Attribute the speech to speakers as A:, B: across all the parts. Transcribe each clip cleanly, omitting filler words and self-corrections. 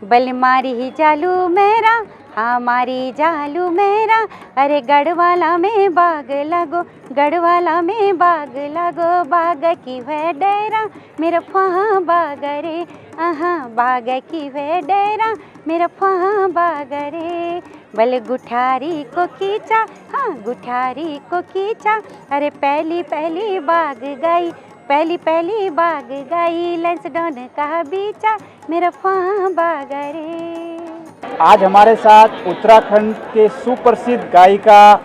A: बलमारी ही जालू मेरा हमारी जालू मेरा, अरे गढ़वाला में बाग लगो, गढ़वाला में बाग लगो, बाग की वे डेरा मेरा फहाँ बाग रे, बाग की वे डेरा मेरा फहाँ बाग रे। बल गुठारी को खींचा, हाँ गुठारी को खींचा, अरे पहली पहली बाग गई, पहली पहली बाग गई, लंसडॉन का बीचा मेरा फहाँ बाग रे।
B: आज हमारे साथ उत्तराखंड के सुप्रसिद्ध गायिका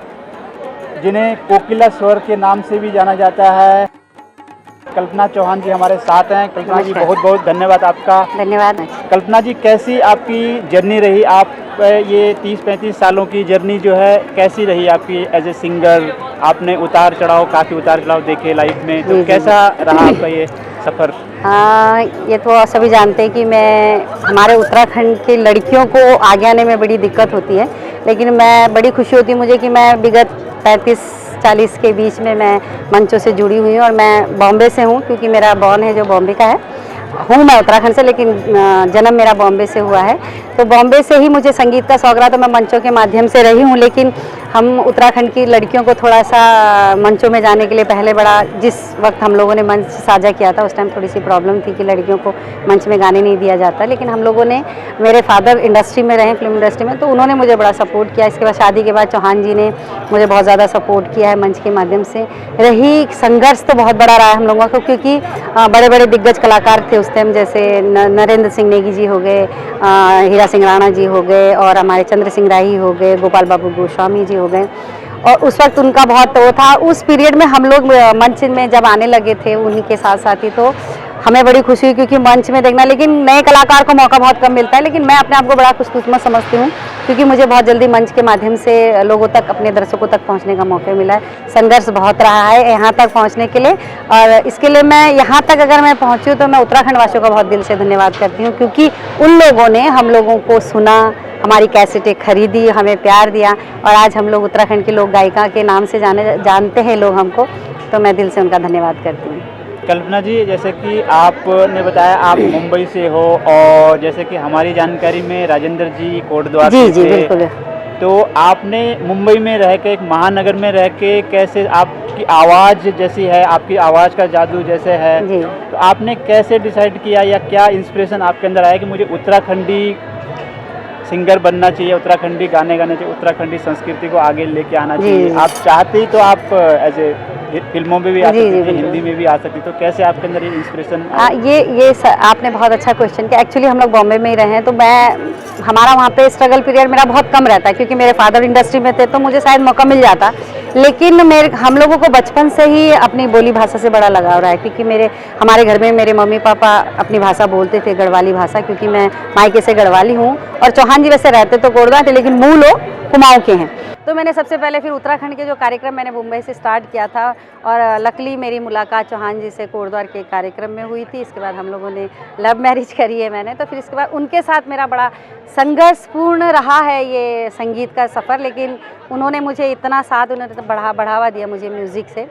B: जिन्हें कोकिला स्वर के नाम से भी जाना जाता है, कल्पना चौहान जी हमारे साथ हैं। कल्पना जी बहुत बहुत धन्यवाद आपका।
A: धन्यवाद।
B: कल्पना जी कैसी आपकी जर्नी रही, आप ये 30-35 सालों की जर्नी जो है कैसी रही आपकी एज ए सिंगर? आपने उतार चढ़ाव, काफ़ी उतार चढ़ाव देखे लाइफ में, तो कैसा रहा आपका ये सफ़र?
A: हाँ, ये तो सभी जानते हैं कि मैं हमारे उत्तराखंड की लड़कियों को आगे आने में बड़ी दिक्कत होती है, लेकिन मैं बड़ी खुशी होती है मुझे कि मैं विगत 35-40 के बीच में मैं मंचों से जुड़ी हुई हूँ। और मैं बॉम्बे से हूँ, क्योंकि मेरा बॉर्न है जो बॉम्बे का है, हूँ मैं उत्तराखंड से, लेकिन जन्म मेरा बॉम्बे से हुआ है। तो बॉम्बे से ही मुझे संगीत का शौक रहा, तो मैं मंचों के माध्यम से रही हूँ। लेकिन हम उत्तराखंड की लड़कियों को थोड़ा सा मंचों में जाने के लिए पहले बड़ा, जिस वक्त हम लोगों ने मंच साझा किया था उस टाइम थोड़ी सी प्रॉब्लम थी कि लड़कियों को मंच में गाने नहीं दिया जाता। लेकिन हम लोगों ने, मेरे फादर इंडस्ट्री में रहे, फिल्म इंडस्ट्री में, तो उन्होंने मुझे बड़ा सपोर्ट किया। इसके बाद शादी के बाद चौहान जी ने मुझे बहुत ज़्यादा सपोर्ट किया है मंच के माध्यम से। रही संघर्ष तो बहुत बड़ा रहा है हम लोगों को, क्योंकि बड़े बड़े दिग्गज कलाकार थे उस टाइम, जैसे नरेंद्र सिंह नेगी जी हो गए, हीरा सिंह राणा जी हो गए, और हमारे चंद्र सिंह राही हो गए, गोपाल बाबू गोस्वामी जी हो गए। और उस वक्त उनका बहुत वो था। उस पीरियड में हम लोग मंच में जब आने लगे थे उन्हीं के साथ साथ ही, तो हमें बड़ी खुशी हुई, क्योंकि मंच में देखना, लेकिन नए कलाकार को मौका बहुत कम मिलता है। लेकिन मैं अपने आप को बड़ा खुशकिस्मत समझती हूँ, क्योंकि मुझे बहुत जल्दी मंच के माध्यम से लोगों तक, अपने दर्शकों तक पहुँचने का मौका मिला है। संघर्ष बहुत रहा है यहाँ तक पहुँचने के लिए, और इसके लिए मैं यहाँ तक अगर मैं पहुँची हूँ तो मैं उत्तराखंड वासियों का बहुत दिल से धन्यवाद करती हूँ, क्योंकि उन लोगों ने हम लोगों को सुना, हमारी कैसेटें खरीदी, हमें प्यार दिया, और आज हम लोग उत्तराखंड के लोग गायिका के नाम से जानते हैं लोग हमको, तो मैं दिल से उनका धन्यवाद करती हूँ।
B: कल्पना जी, जैसे कि आपने बताया आप मुंबई से हो, और जैसे कि हमारी जानकारी में राजेंद्र जी कोटद्वार
A: जी
B: से,
A: बिल्कुल।
B: तो आपने मुंबई में रह के, एक महानगर में रह के, कैसे आपकी आवाज़ जैसी है, आपकी आवाज़ का जादू जैसे है, तो आपने कैसे डिसाइड किया, या क्या इंस्पिरेशन आपके अंदर आया कि मुझे उत्तराखंडी सिंगर बनना चाहिए, उत्तराखंडी गाने गाने चाहिए, उत्तराखंडी संस्कृति को आगे लेके आना चाहिए? आप चाहते ही तो आप ऐसे फिल्मों में भी आ सकती थी, हिंदी में भी आ सकती, तो कैसे आपके अंदर ये इंस्पिरेशन?
A: आपने बहुत अच्छा क्वेश्चन किया। एक्चुअली हम लोग बॉम्बे में ही रहे हैं, तो हमारा वहाँ पे स्ट्रगल पीरियड मेरा बहुत कम रहता है, क्योंकि मेरे फादर इंडस्ट्री में थे, तो मुझे शायद मौका मिल जाता। लेकिन हम लोगों को बचपन से ही अपनी बोली भाषा से बड़ा लगाव रहा है, क्योंकि हमारे घर में मेरे मम्मी पापा अपनी भाषा बोलते थे, गढ़वाली भाषा, क्योंकि मैं मायके से गढ़वाली हूँ, और चौहान जी वैसे रहते तो कोटद्वार थे, लेकिन मूल वो कुमाऊँ के हैं। तो मैंने सबसे पहले फिर उत्तराखंड के जो कार्यक्रम मैंने मुंबई से स्टार्ट किया था, और लकली मेरी मुलाकात चौहान जी से कोटद्वार के कार्यक्रम में हुई थी। इसके बाद हम लोगों ने लव मैरिज करी है मैंने, तो फिर इसके बाद उनके साथ मेरा बड़ा संघर्षपूर्ण रहा है ये संगीत का सफ़र। लेकिन उन्होंने मुझे इतना साथ, उन्होंने बढ़ावा दिया मुझे म्यूज़िक से,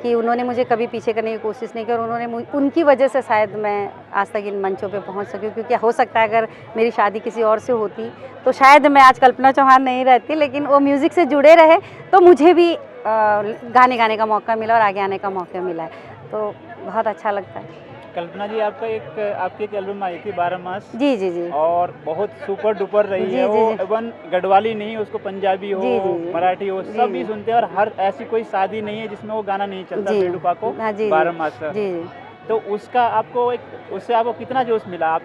A: कि उन्होंने मुझे कभी पीछे करने की कोशिश नहीं की, और उनकी वजह से शायद मैं आज तक इन मंचों पे पहुंच सकी। क्योंकि हो सकता है अगर मेरी शादी किसी और से होती तो शायद मैं आज कल्पना चौहान नहीं रहती, लेकिन वो म्यूज़िक से जुड़े रहे तो मुझे भी गाने का मौका मिला और आगे आने का मौका मिला है, तो बहुत अच्छा लगता है।
B: कल्पना जी, आपकी एक एल्बम आई थी 12 मास,
A: जी,
B: और बहुत सुपर डुपर रही है वो। इवन गढ़वाली नहीं, उसको पंजाबी हो, मराठी हो, सभी सुनते हैं, और हर ऐसी कोई शादी नहीं है जिसमें वो गाना नहीं चलता, बेडूपा को 12 मास। तो उससे आपको कितना जोश मिला? आप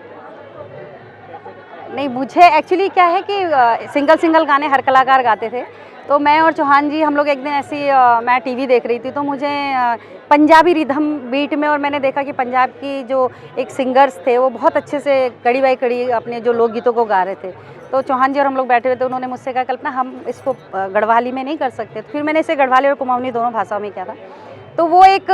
B: नहीं, मुझे एक्चुअली क्या है कि सिंगल गाने हर कलाकार गाते थे, तो मैं और चौहान जी हम लोग एक दिन ऐसी मैं टीवी देख रही थी, तो मुझे पंजाबी रिदम बीट में, और मैंने देखा कि पंजाब की जो एक सिंगर्स थे वो बहुत अच्छे से कड़ी बाई कड़ी अपने जो लोकगीतों को गा रहे थे। तो चौहान जी और हम लोग बैठे हुए थे, उन्होंने मुझसे कहा, कल्पना हम इसको गढ़वाली में नहीं कर सकते? तो फिर मैंने इसे गढ़वाली और कुमाऊनी दोनों भाषाओं में किया था।
A: तो वो एक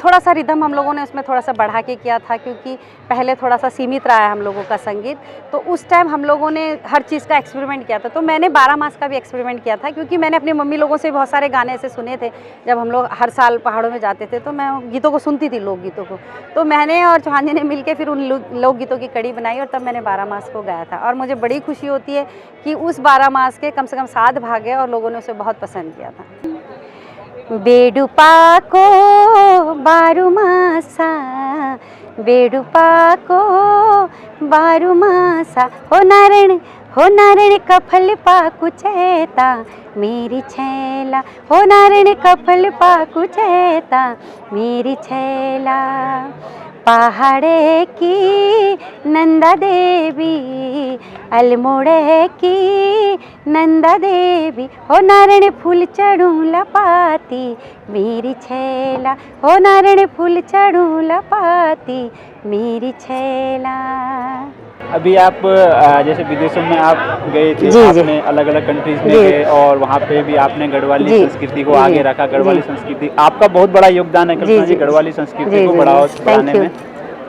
A: थोड़ा सा रिदम हम लोगों ने उसमें थोड़ा सा बढ़ा के किया था, क्योंकि पहले थोड़ा सा सीमित रहा है हम लोगों का संगीत। तो उस टाइम हम लोगों ने हर चीज़ का एक्सपेरिमेंट किया था। तो मैंने 12 मास का भी एक्सपेरिमेंट किया था, क्योंकि मैंने अपनी मम्मी लोगों से बहुत सारे गाने ऐसे सुने थे। जब हम लोग हर साल पहाड़ों में जाते थे तो मैं गीतों को सुनती थी, लोकगीतों को। तो मैंने और चौहान जी ने मिल के फिर उन लोकगीतों की कड़ी बनाई और तब मैंने 12 मास को गाया था। और मुझे बड़ी खुशी होती है कि उस 12 मास के कम से कम 7 भाग गए और लोगों ने उसे बहुत पसंद किया था। बेडुपाको बारुमासा, बेडुपाको बारुमासा, हो नारायण कफल पाकु चेता मेरी छैला, हो नारायण कफल पाकु चेता मेरी छैला। पहाड़े की नंदा देवी, अल्मोड़े की नंदा देवी, हो नारायण फूल चढ़ूं लपाती मेरी छैला, हो नारायण फूल चढ़ूं लपाती मेरी छैला।
B: अभी आप जैसे विदेशों में आप गए थे,
A: जी,
B: आपने अलग अलग कंट्रीज में गए और वहाँ पे भी आपने गढ़वाली संस्कृति को आगे रखा। गढ़वाली संस्कृति आपका बहुत बड़ा योगदान है कल्पना जी, गढ़वाली संस्कृति को बढ़ाने में।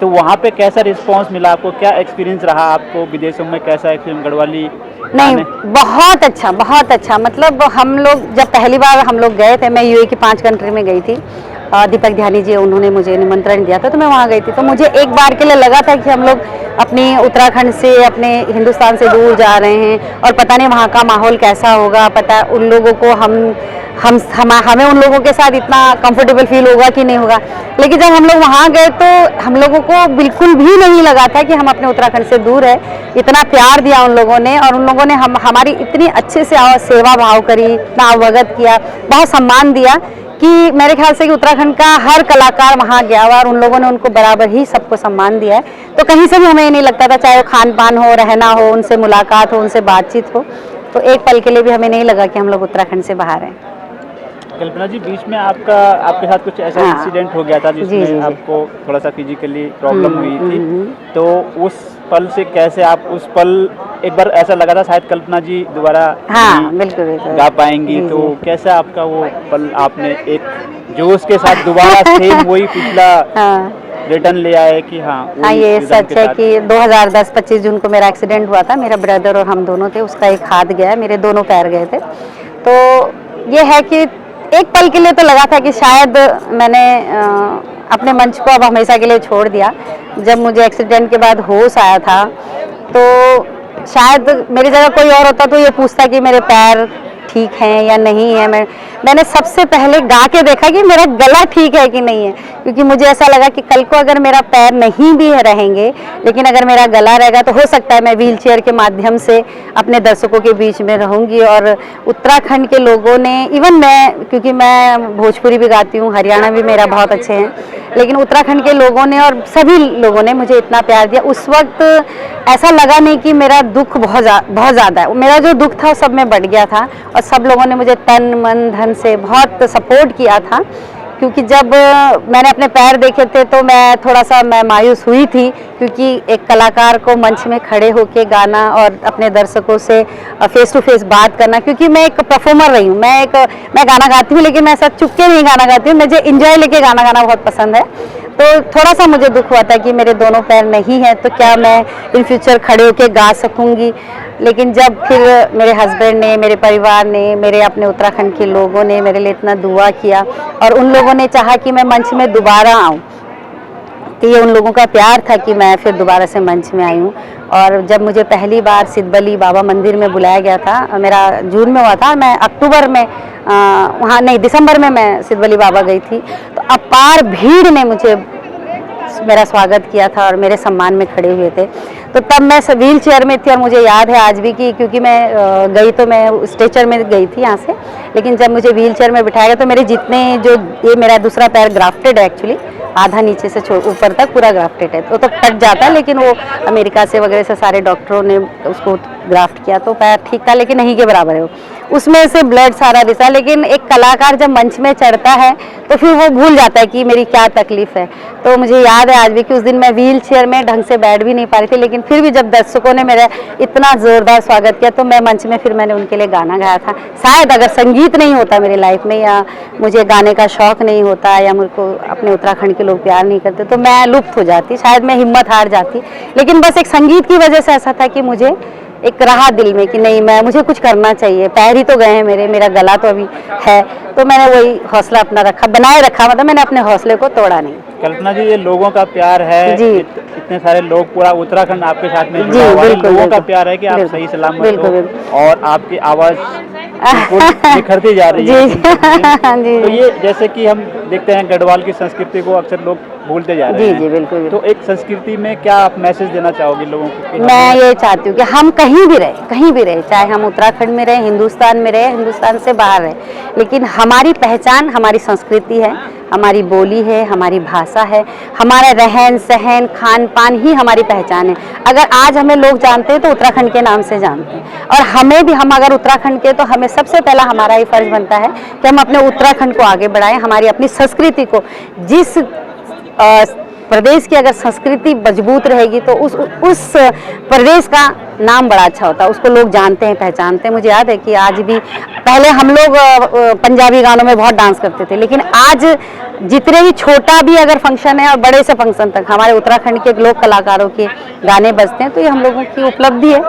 B: तो वहाँ पे कैसा रिस्पांस मिला आपको, क्या एक्सपीरियंस रहा आपको विदेशों में, कैसा एक्सपीरियंस गढ़वाली?
A: नहीं, बहुत अच्छा, बहुत अच्छा। मतलब हम लोग जब पहली बार हम लोग गए थे, मैं यूए की 5 कंट्री में गई थी। दीपक ध्यानी जी उन्होंने मुझे निमंत्रण दिया था तो मैं वहाँ गई थी। तो मुझे एक बार के लिए लगा था कि हम लोग अपनी उत्तराखंड से, अपने हिंदुस्तान से दूर जा रहे हैं और पता नहीं वहाँ का माहौल कैसा होगा, पता उन लोगों को हमें उन लोगों के साथ इतना कंफर्टेबल फील होगा कि नहीं होगा। लेकिन जब हम लोग वहाँ गए तो हम लोगों को बिल्कुल भी नहीं लगा था कि हम अपने उत्तराखंड से दूर है। इतना प्यार दिया उन लोगों ने और उन लोगों ने हमारी इतनी अच्छे से सेवा भाव करी, इतना अवगत किया, बहुत सम्मान दिया कि मेरे ख्याल से कि उत्तराखंड का हर कलाकार वहाँ गया हुआ और उन लोगों ने उनको बराबर ही सबको सम्मान दिया है। तो कहीं से भी हमें ये नहीं लगता था, चाहे वो खान पान हो, रहना हो, उनसे मुलाकात हो, उनसे बातचीत हो, तो एक पल के लिए भी हमें नहीं लगा कि हम लोग उत्तराखंड से बाहर हैं।
B: कल्पना जी, बीच में आपके साथ कुछ ऐसा इंसिडेंट हो गया था जिसमें आपको थोड़ा सा फिजिकली प्रॉब्लम हुई थी, तो उस पल से कैसे आप उस पल, एक बार ऐसा लगा था शायद कल्पना जी दोबारा
A: बिल्कुल
B: गा पाएंगी, तो कैसा आपका वो पल, आपने एक जोश के साथ दोबारा सेम वही पिछला रिटर्न ले आए कि हाँ
A: ये सच है कि 2010 25 जून को मेरा एक्सीडेंट हुआ था। मेरा ब्रदर और हम दोनों थे, उसका एक हाथ गया, मेरे दोनों पैर गए थे। तो ये है कि एक पल के लिए तो लगा था कि शायद मैंने अपने मंच को अब हमेशा के लिए छोड़ दिया। जब मुझे एक्सीडेंट के बाद होश आया था तो शायद मेरी जगह कोई और होता तो ये पूछता कि मेरे पैर ठीक हैं या नहीं है। मैंने सबसे पहले गा के देखा कि मेरा गला ठीक है कि नहीं है, क्योंकि मुझे ऐसा लगा कि कल को अगर मेरा पैर नहीं भी रहेंगे लेकिन अगर मेरा गला रहेगा तो हो सकता है मैं व्हीलचेयर के माध्यम से अपने दर्शकों के बीच में रहूंगी। और उत्तराखंड के लोगों ने, इवन मैं, क्योंकि मैं भोजपुरी भी गाती हूँ, हरियाणा भी मेरा बहुत अच्छे हैं, लेकिन उत्तराखंड के लोगों ने और सभी लोगों ने मुझे इतना प्यार दिया। उस वक्त ऐसा लगा नहीं कि मेरा दुख बहुत ज़्यादा है। मेरा जो दुख था वो सब में बढ़ गया था और सब लोगों ने मुझे तन मन धन से बहुत सपोर्ट किया था। क्योंकि जब मैंने अपने पैर देखे थे तो मैं थोड़ा सा मायूस हुई थी, क्योंकि एक कलाकार को मंच में खड़े होके गाना और अपने दर्शकों से फेस टू फेस बात करना, क्योंकि मैं एक परफॉर्मर रही हूँ, मैं गाना गाती हूँ लेकिन मैं ऐसा चुप के नहीं गाना गाती हूँ, मुझे इंजॉय लेके गाना गाना बहुत पसंद है। तो थोड़ा सा मुझे दुख हुआ था कि मेरे दोनों पैर नहीं हैं तो क्या मैं इन फ्यूचर खड़े होके गा सकूंगी। लेकिन जब फिर मेरे हस्बैंड ने, मेरे परिवार ने, मेरे अपने उत्तराखंड के लोगों ने मेरे लिए इतना दुआ किया और उन लोगों ने चाहा कि मैं मंच में दोबारा आऊँ, तो ये उन लोगों का प्यार था कि मैं फिर दोबारा से मंच में आई हूँ। और जब मुझे पहली बार सिद्धबली बाबा मंदिर में बुलाया गया था, मेरा जून में हुआ था, मैं अक्टूबर में वहाँ नहीं, दिसंबर में मैं सिद्धबली बाबा गई थी, तो अपार भीड़ ने मुझे मेरा स्वागत किया था और मेरे सम्मान में खड़े हुए थे। तो तब मैं व्हील चेयर में थी और मुझे याद है आज भी कि क्योंकि मैं गई तो मैं स्ट्रेचर में गई थी यहाँ से, लेकिन जब मुझे व्हील चेयर में बिठाया गया तो मेरे जितने जो, ये मेरा दूसरा पैर ग्राफ्टेड है एक्चुअली, आधा नीचे से ऊपर तक पूरा ग्राफ्टेड है, तो कट जाता है, लेकिन वो अमेरिका से वगैरह से सारे डॉक्टरों ने उसको ग्राफ्ट किया तो पैर ठीक था, लेकिन नहीं के बराबर है वो। उसमें से ब्लड सारा रिसा। लेकिन एक कलाकार जब मंच में चढ़ता है तो फिर वो भूल जाता है कि मेरी क्या तकलीफ है। तो मुझे याद है आज भी कि उस दिन मैं व्हील चेयर में ढंग से बैठ भी नहीं पा रही थी, लेकिन फिर भी जब दर्शकों ने मेरा इतना ज़ोरदार स्वागत किया तो मैं मंच में फिर मैंने उनके लिए गाना गाया था। शायद अगर संगीत नहीं होता मेरी लाइफ में, या मुझे गाने का शौक़ नहीं होता, या मुझे को अपने उत्तराखंड के लोग प्यार नहीं करते, तो मैं लुप्त हो जाती, शायद मैं हिम्मत हार जाती। लेकिन बस एक संगीत की वजह से ऐसा था कि मुझे एक रहा दिल में कि नहीं, मुझे कुछ करना चाहिए। पैर ही तो गए हैं मेरा गला तो अभी है, तो मैंने वही हौसला अपना रखा, बनाए रखा, मतलब मैंने अपने हौसले को तोड़ा नहीं।
B: कल्पना जी, ये लोगों का प्यार है
A: जी।
B: इतने सारे लोग, पूरा उत्तराखंड आपके साथ में
A: जी,
B: जुड़ा हुआ है।
A: बिल्कुल,
B: लोगों का
A: बिल्कुल,
B: प्यार है कि आप
A: बिल्कुल,
B: सही सलामत
A: बिल्कुल,
B: हो और आपकी आवाज़ बिल्कुल निखरती जा रही है।
A: जी जी
B: तो ये जैसे कि हम देखते हैं गढ़वाल की संस्कृति को अक्सर लोग भूलते जा रहे
A: जी
B: हैं।
A: जी बिल्कुल।
B: तो एक संस्कृति में क्या आप मैसेज देना चाहोगे लोगों को कि
A: मैं ये चाहती हूँ कि हम कहीं भी रहे, चाहे हम उत्तराखंड में रहे, हिंदुस्तान में रहे, हिंदुस्तान से बाहर रहे, लेकिन हमारी पहचान हमारी संस्कृति है, हमारी बोली है, हमारी भाषा है, हमारा रहन सहन खान पान ही हमारी पहचान है। अगर आज हमें लोग जानते हैं तो उत्तराखंड के नाम से जानते हैं, और हमें भी, हम अगर उत्तराखंड के, तो हमें सबसे पहला हमारा ही फर्ज बनता है कि हम अपने उत्तराखंड को आगे बढ़ाएं, हमारी अपनी संस्कृति को। जिस प्रदेश की अगर संस्कृति मजबूत रहेगी तो उस प्रदेश का नाम बड़ा अच्छा होता है, उसको लोग जानते हैं, पहचानते हैं। मुझे याद है कि आज भी, पहले हम लोग पंजाबी गानों में बहुत डांस करते थे, लेकिन आज जितने भी छोटा भी अगर फंक्शन है और बड़े से फंक्शन तक हमारे उत्तराखंड के लोक कलाकारों के गाने बजते हैं, तो ये हम लोगों की उपलब्धि है।